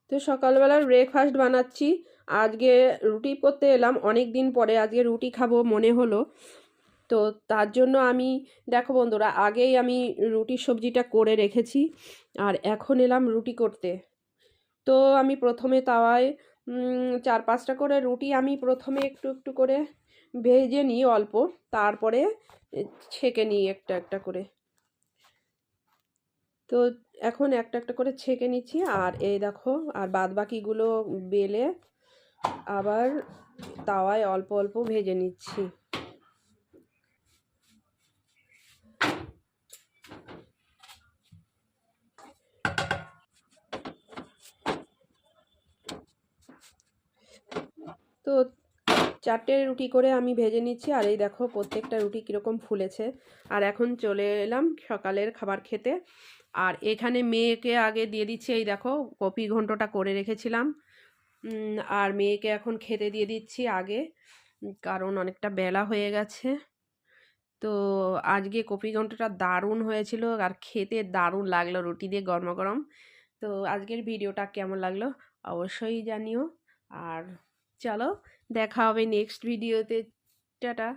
তো সকালবেলার ব্রেকফাস্ট বানাচ্ছি। আজকে রুটি করতে এলাম অনেক দিন পরে, আজকে রুটি খাবো মনে হলো। তো তার জন্য আমি দেখো বন্ধুরা, আগেই আমি রুটির সবজিটা করে রেখেছি আর এখন এলাম রুটি করতে। তো আমি প্রথমে তাওয়ায় 4-5টা করে রুটি আমি প্রথমে একটু একটু করে ভেজে নিই অল্প, তারপরে ছেঁকে নিই একটা একটা করে। তো এখন একটা একটা করে ছেঁকে নিচ্ছি আর এই দেখো, আর বাদ বাকিগুলো বেলে আবার তাওয়ায় অল্প অল্প ভেজে নিচ্ছি। তো 4টে রুটি করে আমি ভেজে নিচ্ছি আর এই দেখো প্রত্যেকটা রুটি কীরকম ফুলেছে। আর এখন চলে এলাম সকালের খাবার খেতে। আর এখানে মেয়েকে আগে দিয়ে দিচ্ছি, এই দেখো কপি ঘন্টটা করে রেখেছিলাম। আর মেয়েকে এখন খেতে দিয়ে দিচ্ছি আগে, কারণ অনেকটা বেলা হয়ে গেছে। তো আজকে কপি ঘন্টটা দারুণ হয়েছিল আর খেতে দারুণ লাগলো রুটি দিয়ে গরমা গরম। তো আজকের ভিডিওটা কেমন লাগলো অবশ্যই জানিও। আর চলো, দেখা হবে নেক্সট ভিডিওতে। টাটা।